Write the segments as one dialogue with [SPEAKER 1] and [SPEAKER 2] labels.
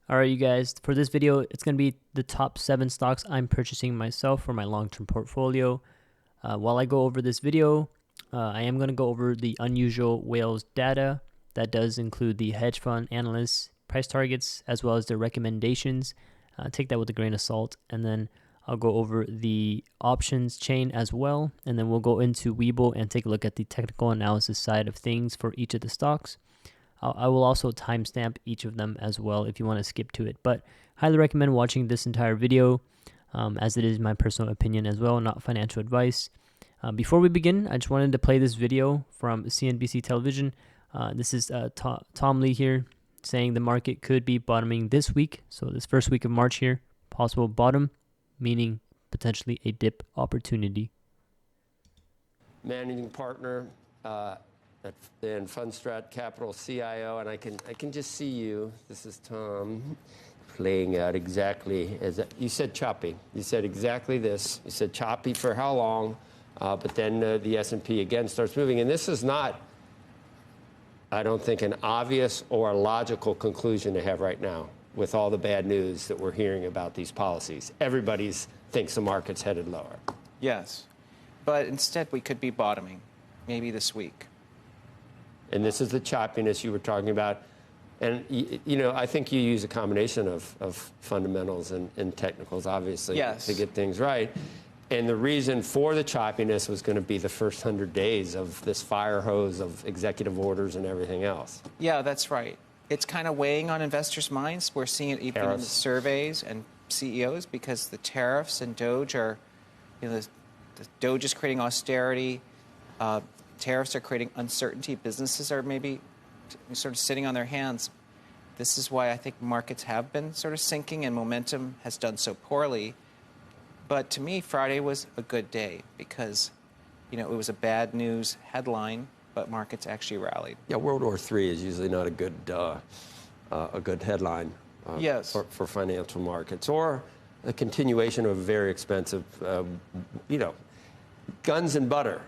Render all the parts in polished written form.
[SPEAKER 1] All right, you guys, for this video, it's going to be the top 7 stocks I'm purchasing myself for my long-term portfolio. While I go over this video, I am going to go over the unusual whales data. That does include the hedge fund analysts, price targets, as well as their recommendations. Take that with a grain of salt. And then I'll go over the options chain as well. And then we'll go into Webull and take a look at the technical analysis side of things for each of the stocks. I will also timestamp each of them as well if you want to skip to it. But highly recommend watching this entire video as it is my personal opinion as well, not financial advice. Before we begin, I just wanted to play this video from CNBC television. This is Tom Lee here saying the market could be bottoming this week. So this first week of March here, possible bottom, meaning potentially a dip opportunity.
[SPEAKER 2] Managing partner in Fundstrat Capital CIO, and I can just see you. This is Tom playing out exactly as you said. Choppy. You said exactly this. You said choppy for how long, but then the S&P again starts moving, and this is not, I don't think, an obvious or a logical conclusion to have right now with all the bad news that we're hearing about these policies. Everybody thinks the market's headed lower.
[SPEAKER 3] Yes, but instead we could be bottoming, maybe this week.
[SPEAKER 2] And this is the choppiness you were talking about. And, you know, I think you use a combination of fundamentals and technicals, obviously,
[SPEAKER 3] yes,
[SPEAKER 2] to get things right. And the reason for the choppiness was going to be the first 100 days of this fire hose of executive orders and everything else.
[SPEAKER 3] Yeah, that's right. It's kind of weighing on investors' minds. We're seeing it even in the surveys and CEOs because the tariffs and Doge are, you know, the Doge is creating austerity. Tariffs are creating uncertainty. Businesses are maybe sort of sitting on their hands. This is why I think markets have been sort of sinking and momentum has done so poorly. But to me, Friday was a good day because, you know, it was a bad news headline, but markets actually rallied.
[SPEAKER 2] Yeah, World War III is usually not a good headline
[SPEAKER 3] yes,
[SPEAKER 2] for financial markets, or a continuation of a very expensive, you know, guns and butter.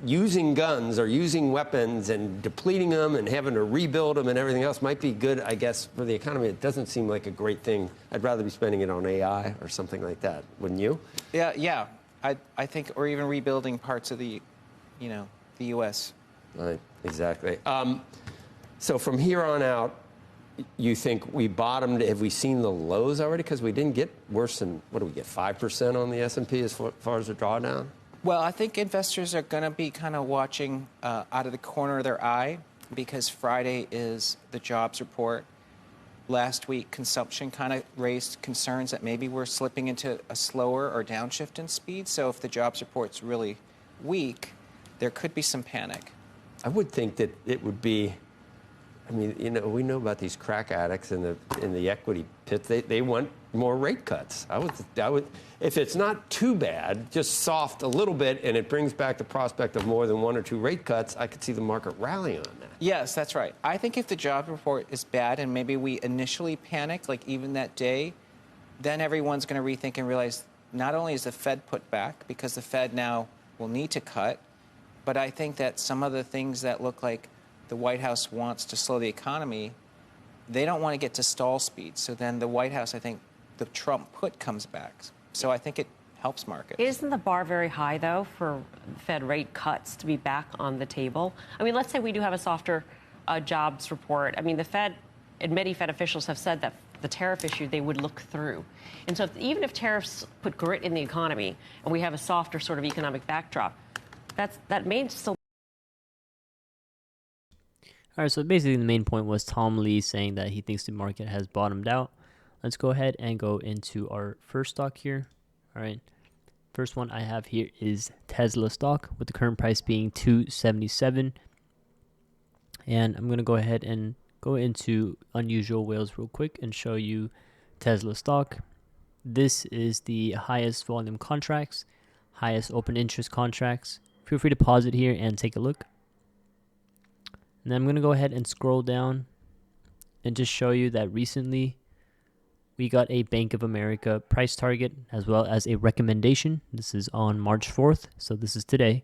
[SPEAKER 2] Using guns or using weapons and depleting them and having to rebuild them and everything else might be good, I guess, for the economy. It doesn't seem like a great thing. I'd rather be spending it on AI or something like that, wouldn't you?
[SPEAKER 3] Yeah. I think, or even rebuilding parts of the, you know, the U.S.
[SPEAKER 2] Right, exactly. So from here on out, you think we bottomed? Have we seen the lows already? Because we didn't get worse than, what do we get, 5% on the S&P as far as the drawdown?
[SPEAKER 3] Well, I think investors are going to be kind of watching out of the corner of their eye because Friday is the jobs report. Last week, consumption kind of raised concerns that maybe we're slipping into a slower or downshift in speed. So if the jobs report's really weak, there could be some panic.
[SPEAKER 2] I would think that it would be, I mean, you know, we know about these crack addicts in the equity pit. They want more rate cuts. I would, if it's not too bad, just soft a little bit, and it brings back the prospect of more than 1 or 2 rate cuts, I could see the market rally on that.
[SPEAKER 3] Yes, that's right. I think if the job report is bad and maybe we initially panic, like even that day, then everyone's going to rethink and realize not only is the Fed put back, because the Fed now will need to cut, but I think that some of the things that look like the White House wants to slow the economy, they don't want to get to stall speed. So then the White House, I think, the Trump put comes back. So I think it helps markets.
[SPEAKER 4] Isn't the bar very high, though, for Fed rate cuts to be back on the table? I mean, let's say we do have a softer jobs report. I mean, the Fed and many Fed officials have said that the tariff issue they would look through. And so even if tariffs put grit in the economy and we have a softer sort of economic backdrop, that may still.
[SPEAKER 1] All right, so basically the main point was Tom Lee saying that he thinks the market has bottomed out. Let's go ahead and go into our first stock here. All right, first one I have here is Tesla stock with the current price being $277. And I'm going to go ahead and go into unusual whales real quick and show you Tesla stock. This is the highest volume contracts, highest open interest contracts. Feel free to pause it here and take a look. And then I'm going to go ahead and scroll down and just show you that recently we got a Bank of America price target as well as a recommendation. This is on March 4th, so this is today.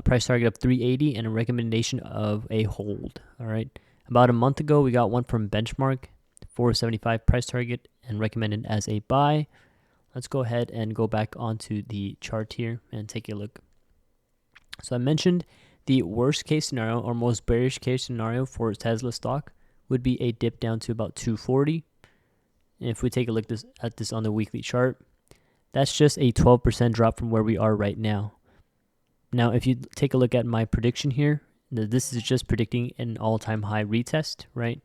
[SPEAKER 1] Price target of 380 and a recommendation of a hold. All right. About a month ago, we got one from Benchmark 475 price target and recommended as a buy. Let's go ahead and go back onto the chart here and take a look. So I mentioned the worst case scenario or most bearish case scenario for Tesla stock would be a dip down to about 240. And if we take a look at this on the weekly chart, that's just a 12% drop from where we are right now. Now, if you take a look at my prediction here, this is just predicting an all-time high retest, right?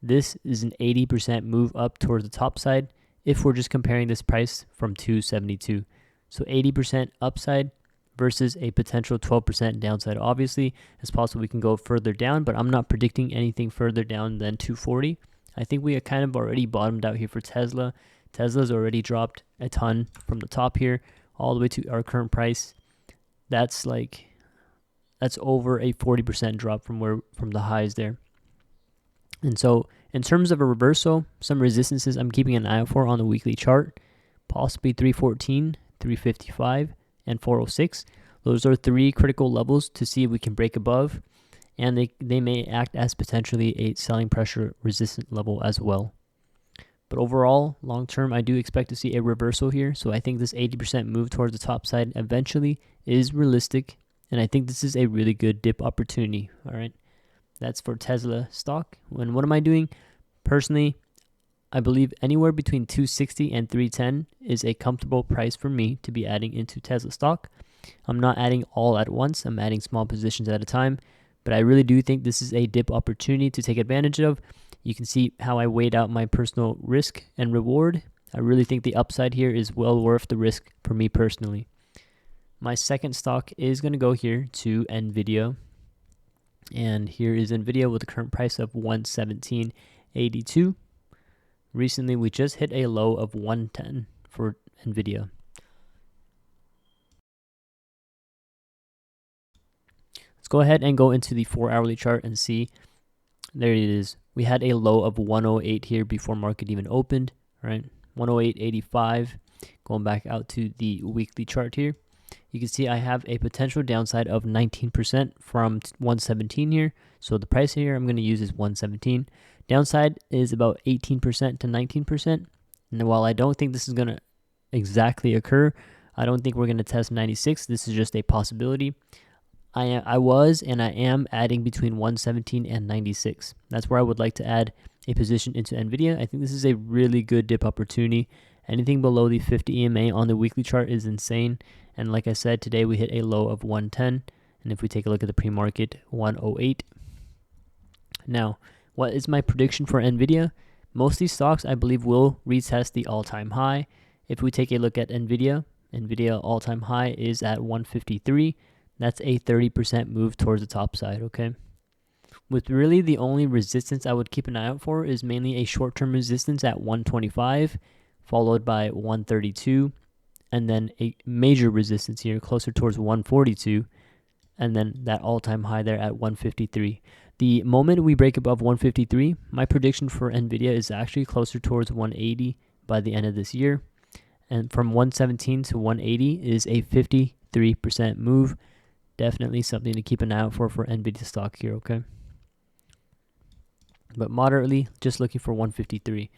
[SPEAKER 1] This is an 80% move up towards the top side if we're just comparing this price from 272. So 80% upside versus a potential 12% downside. Obviously, it's possible we can go further down, but I'm not predicting anything further down than 240. I think we are kind of already bottomed out here for Tesla. Tesla's already dropped a ton from the top here all the way to our current price. That's over a 40% drop from the highs there. And so in terms of a reversal, some resistances I'm keeping an eye out for on the weekly chart, possibly 314, 355, and 406. Those are 3 critical levels to see if we can break above, and they may act as potentially a selling pressure resistant level as well. But overall, long term, I do expect to see a reversal here. So I think this 80% move towards the top side eventually is realistic. And I think this is a really good dip opportunity. All right. That's for Tesla stock. And what am I doing? Personally, I believe anywhere between 260 and 310 is a comfortable price for me to be adding into Tesla stock. I'm not adding all at once. I'm adding small positions at a time. But I really do think this is a dip opportunity to take advantage of. You can see how I weighed out my personal risk and reward. I really think the upside here is well worth the risk for me personally. My second stock is going to go here to NVIDIA. And here is NVIDIA with a current price of $117.82. Recently, we just hit a low of 110 for NVIDIA. Let's go ahead and go into the 4-hourly chart and see. There it is. We had a low of 108 here before market even opened, right? 108.85. Going back out to the weekly chart here, you can see I have a potential downside of 19% from 117 here. So the price here I'm going to use is 117. Downside is about 18% to 19%. And while I don't think this is going to exactly occur, I don't think we're going to test 96. This is just a possibility. I was and I am adding between 117 and 96. That's where I would like to add a position into NVIDIA. I think this is a really good dip opportunity. Anything below the 50 EMA on the weekly chart is insane. And like I said, today we hit a low of 110. And if we take a look at the pre-market, 108. Now, what is my prediction for NVIDIA? Most of these stocks I believe will retest the all-time high. If we take a look at NVIDIA all-time high is at 153. That's a 30% move towards the top side, okay? With really the only resistance I would keep an eye out for is mainly a short-term resistance at 125, followed by 132, and then a major resistance here closer towards 142, and then that all-time high there at 153. The moment we break above 153, my prediction for NVIDIA is actually closer towards 180 by the end of this year. And from 117 to 180 is a 53% move. Definitely something to keep an eye out for NVIDIA stock here, okay? But moderately, just looking for 153.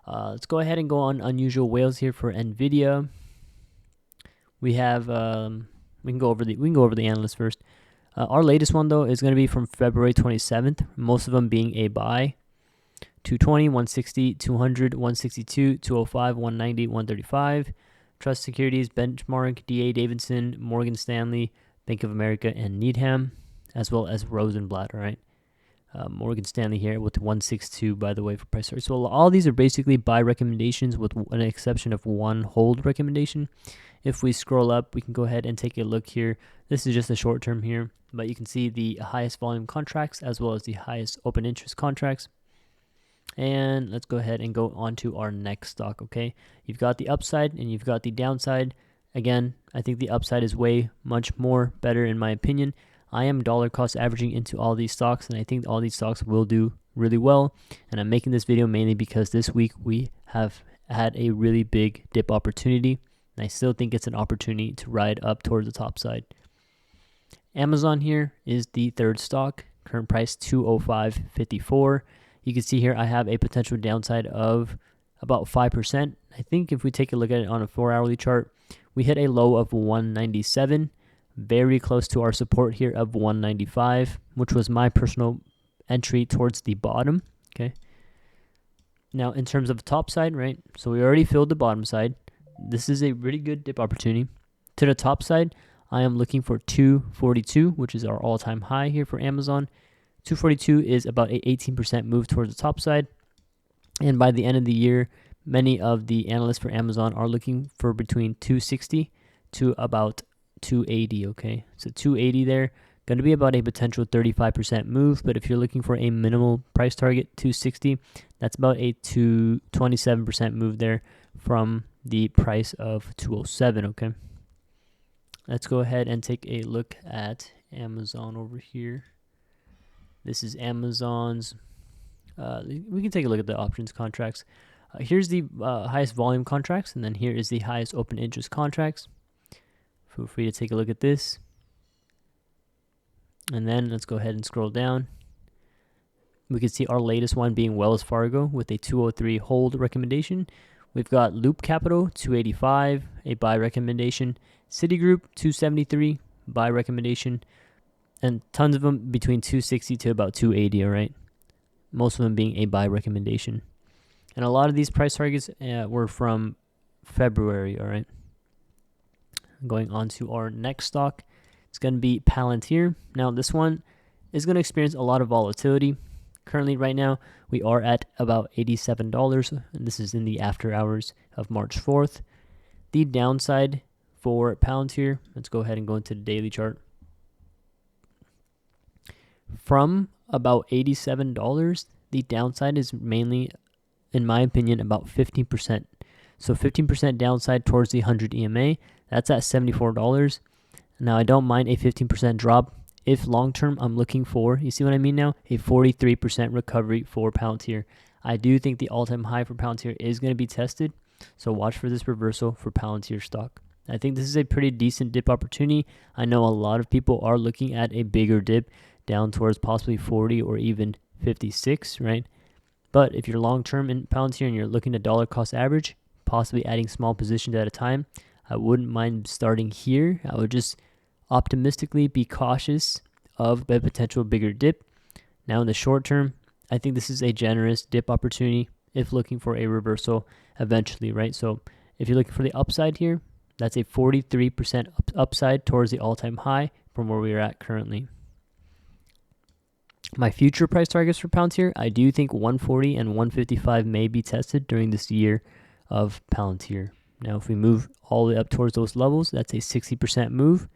[SPEAKER 1] Let's go ahead and go on unusual whales here for NVIDIA. We have we can go over the analysts first. Our latest one though is going to be from February 27th. Most of them being a buy. 220, 160, 200, 162, 205, 190, 135. Trust Securities, Benchmark, D.A. Davidson, Morgan Stanley, Bank of America, and Needham, as well as Rosenblatt, all right? Morgan Stanley here with 162, by the way, for price target. So all these are basically buy recommendations with an exception of one hold recommendation. If we scroll up, we can go ahead and take a look here. This is just a short term here, but you can see the highest volume contracts as well as the highest open interest contracts. And let's go ahead and go on to our next stock, okay? You've got the upside and you've got the downside. Again, I think the upside is way much more better in my opinion. I am dollar cost averaging into all these stocks, and I think all these stocks will do really well. And I'm making this video mainly because this week we have had a really big dip opportunity, and I still think it's an opportunity to ride up towards the top side. Amazon here is the third stock, current price $205.54. You can see here I have a potential downside of about 5%. I think if we take a look at it on a 4-hourly chart, we hit a low of 197, very close to our support here of 195, which was my personal entry towards the bottom. Okay. Now in terms of top side, right? So we already filled the bottom side. This is a really good dip opportunity. To the top side, I am looking for 242, which is our all-time high here for Amazon. 242 is about a 18% move towards the top side. And by the end of the year, many of the analysts for Amazon are looking for between 260 to about 280, okay? So 280 there, going to be about a potential 35% move, but if you're looking for a minimal price target, 260, that's about a 27% move there from the price of 207, okay? Let's go ahead and take a look at Amazon over here. This is Amazon's, we can take a look at the options contracts. Here's the highest volume contracts, and then here is the highest open interest contracts. Feel free to take a look at this. And then let's go ahead and scroll down. We can see our latest one being Wells Fargo with a 203 hold recommendation. We've got Loop Capital 285, a buy recommendation. Citigroup 273, buy recommendation. And tons of them between 260 to about 280, all right? Most of them being a buy recommendation. And a lot of these price targets were from February, all right? Going on to our next stock, it's going to be Palantir. Now, this one is going to experience a lot of volatility. Currently, right now, we are at about $87, and this is in the after hours of March 4th. The downside for Palantir, let's go ahead and go into the daily chart. From about $87, the downside is mainly, in my opinion, about 15%. So 15% downside towards the 100 EMA. That's at $74. Now, I don't mind a 15% drop. If long-term, I'm looking for, you see what I mean now? A 43% recovery for Palantir. I do think the all-time high for Palantir is going to be tested. So watch for this reversal for Palantir stock. I think this is a pretty decent dip opportunity. I know a lot of people are looking at a bigger dip down towards possibly 40 or even 56, right? But if you're long-term in Palantir and you're looking at dollar cost average, possibly adding small positions at a time, I wouldn't mind starting here. I would just optimistically be cautious of a potential bigger dip. Now in the short term, I think this is a generous dip opportunity if looking for a reversal eventually, right? So if you're looking for the upside here, that's a 43% upside towards the all-time high from where we are at currently. My future price targets for Palantir, I do think 140 and 155 may be tested during this year of Palantir. Now, if we move all the way up towards those levels, that's a 60% move,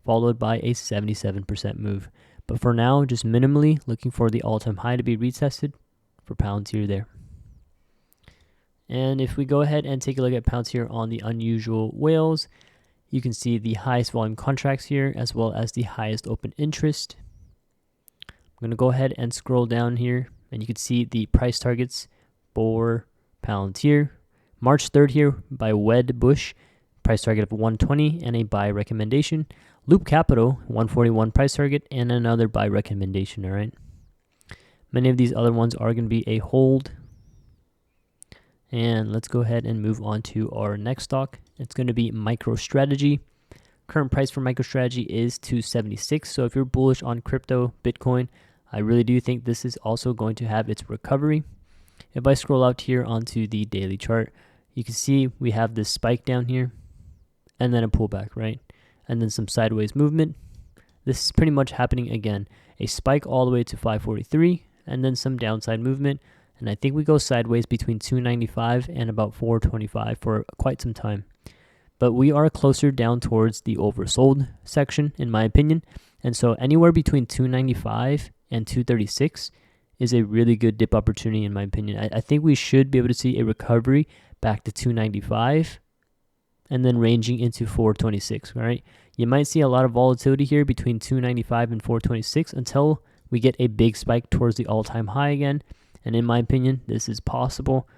[SPEAKER 1] followed by a 77% move. But for now, just minimally looking for the all-time high to be retested for Palantir there. And if we go ahead and take a look at Palantir on the unusual whales, you can see the highest volume contracts here, as well as the highest open interest. I'm going to go ahead and scroll down here, and you can see the price targets for Palantir. March 3rd here by Webull, price target of 120 and a buy recommendation. Loop Capital, 141 price target and another buy recommendation, all right? Many of these other ones are going to be a hold. And let's go ahead and move on to our next stock. It's going to be MicroStrategy. Current price for MicroStrategy is $276. So if you're bullish on crypto, Bitcoin, I really do think this is also going to have its recovery. If I scroll out here onto the daily chart, you can see we have this spike down here and then a pullback, right? And then some sideways movement. This is pretty much happening again. A spike all the way to 543 and then some downside movement. And I think we go sideways between 295 and about 425 for quite some time. But we are closer down towards the oversold section, in my opinion. And so anywhere between 295 and 236 is a really good dip opportunity, in my opinion. I think we should be able to see a recovery back to 295 and then ranging into 426, right? You might see a lot of volatility here between 295 and 426 until we get a big spike towards the all-time high again. And in my opinion, this is possible.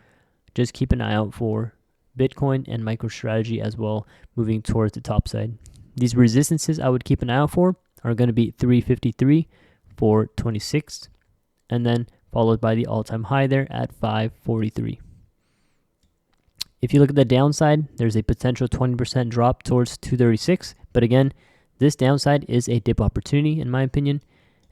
[SPEAKER 1] Just keep an eye out for Bitcoin and MicroStrategy as well, moving towards the top side. These resistances I would keep an eye out for are going to be 353, 426, and then followed by the all-time high there at 543. If you look at the downside, there's a potential 20% drop towards 236. But again, this downside is a dip opportunity in my opinion.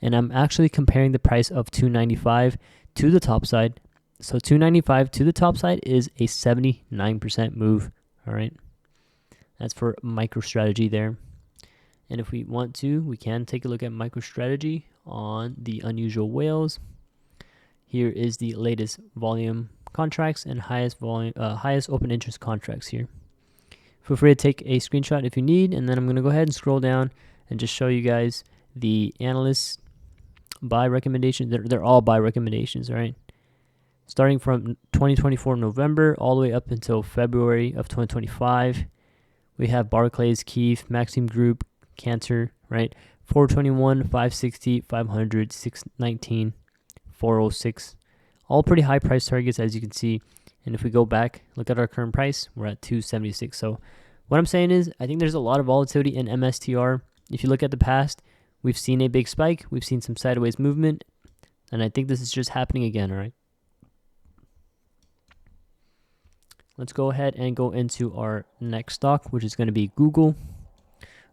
[SPEAKER 1] And I'm actually comparing the price of 295 to the top side. So 295 to the top side is a 79% move. All right. That's for MicroStrategy there. And if we want to, we can take a look at MicroStrategy on the unusual whales. Here is the latest volume contracts and highest open interest contracts here. Feel free to take a screenshot if you need, and then I'm going to go ahead and scroll down and just show you guys the analysts buy recommendations. They're all buy recommendations, all right? Starting from 2024 November all the way up until February of 2025, we have Barclays, Keefe, Maxim Group, Cantor, right? 421, 560, 500, 619, 406. All pretty high price targets, as you can see. And if we go back, look at our current price, we're at 276. So what I'm saying is, I think there's a lot of volatility in MSTR. If you look at the past, we've seen a big spike. We've seen some sideways movement. And I think this is just happening again, all right? Let's go ahead and go into our next stock, which is going to be Google.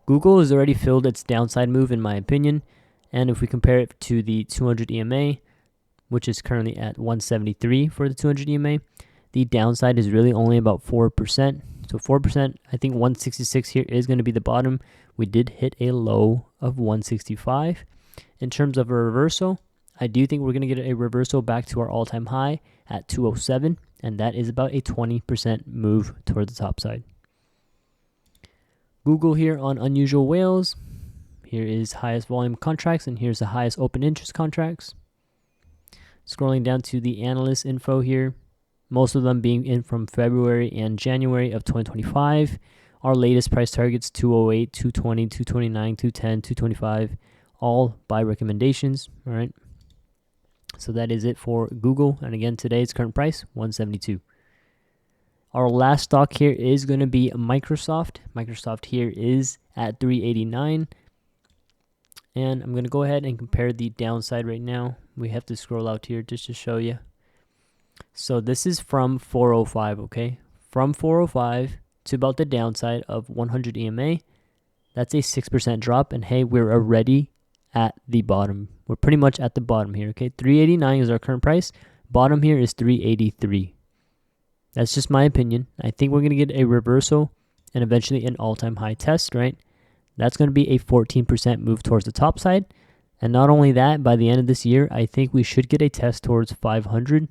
[SPEAKER 1] Google has already filled its downside move, in my opinion. And if we compare it to the 200 EMA, which is currently at 173 for the 200 EMA, the downside is really only about 4%. So 4%, I think 166 here is going to be the bottom. We did hit a low of 165. In terms of a reversal, I do think we're going to get a reversal back to our all-time high at 207, and that is about a 20% move toward the top side. Google here on unusual whales. Here is highest volume contracts, and here's the highest open interest contracts. Scrolling down to the analyst info here, most of them being in from February and January of 2025. Our latest price targets, 208, 220, 229, 210, 225, all by recommendations, all right? So that is it for Google. And again, today's current price, 172. Our last stock here is going to be Microsoft. Microsoft here is at 389. And I'm going to go ahead and compare the downside right now. We have to scroll out here just to show you. So this is from 405, okay? From 405 to about the downside of 100 EMA. That's a 6% drop. And hey, we're already at the bottom. We're pretty much at the bottom here, okay? 389 is our current price. Bottom here is 383. That's just my opinion. I think we're going to get a reversal and eventually an all-time high test, right? That's going to be a 14% move towards the top side. And not only that, by the end of this year, I think we should get a test towards 500.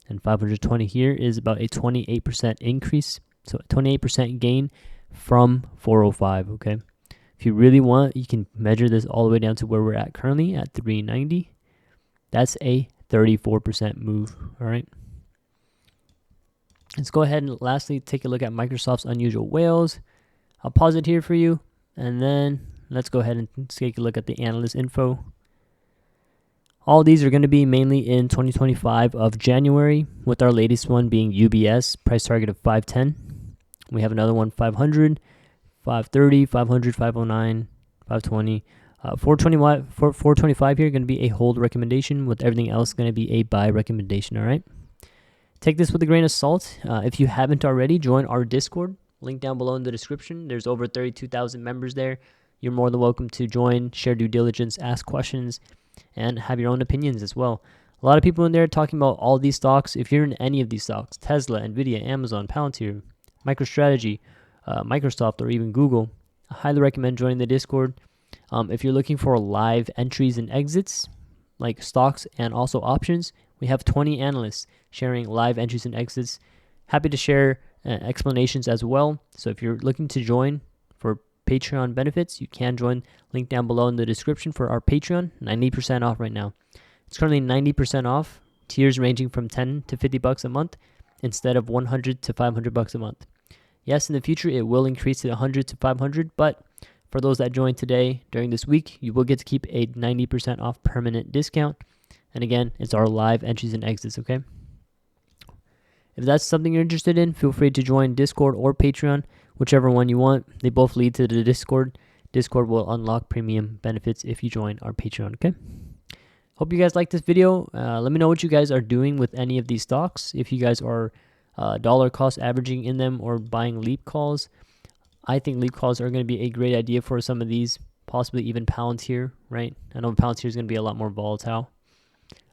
[SPEAKER 1] And 520 here is about a 28% increase. So a 28% gain from 405, okay? If you really want, you can measure this all the way down to where we're at currently at 390. That's a 34% move, all right? Let's go ahead and lastly take a look at Microsoft's unusual whales. I'll pause it here for you. And then let's go ahead and take a look at the analyst info. All these are going to be mainly in 2025 of January, with our latest one being UBS, price target of 510. We have another one, 500, 530, 500, 509, 520. 425 here going to be a hold recommendation, with everything else going to be a buy recommendation, all right? Take this with a grain of salt. If you haven't already, join our Discord. Link down below in the description. There's over 32,000 members there. You're more than welcome to join, share due diligence, ask questions, and have your own opinions as well. A lot of people in there talking about all these stocks. If you're in any of these stocks, Tesla, NVDA, Amazon, Palantir, MicroStrategy, Microsoft, or even Google, I highly recommend joining the Discord. If you're looking for live entries and exits, like stocks and also options, we have 20 analysts sharing live entries and exits. Happy to share explanations as well. So if you're looking to join for Patreon benefits, you can join. Link down below in the description for our Patreon. 90% off right now. It's currently 90% off. Tiers ranging from 10 to 50 bucks a month instead of 100 to 500 bucks a month. Yes, in the future it will increase to 100 to 500, but for those that join today during this week, you will get to keep a 90% off permanent discount. And again, it's our live entries and exits, okay? If that's something you're interested in, feel free to join Discord or Patreon, whichever one you want. They both lead to the Discord. Discord will unlock premium benefits if you join our Patreon, okay? Hope you guys like this video. Let me know what you guys are doing with any of these stocks. If you guys are dollar cost averaging in them or buying leap calls. I think leap calls are going to be a great idea for some of these, possibly even Palantir, right? I know Palantir is going to be a lot more volatile.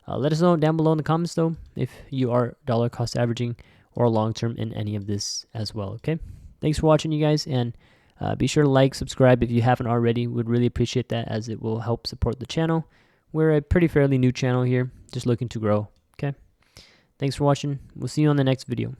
[SPEAKER 1] Let us know down below in the comments, though, if you are dollar cost averaging or long-term in any of this as well, okay? Thanks for watching, you guys, and be sure to like, subscribe if you haven't already. Would really appreciate that, as it will help support the channel. We're a pretty fairly new channel here, just looking to grow, okay? Thanks for watching. We'll see you on the next video.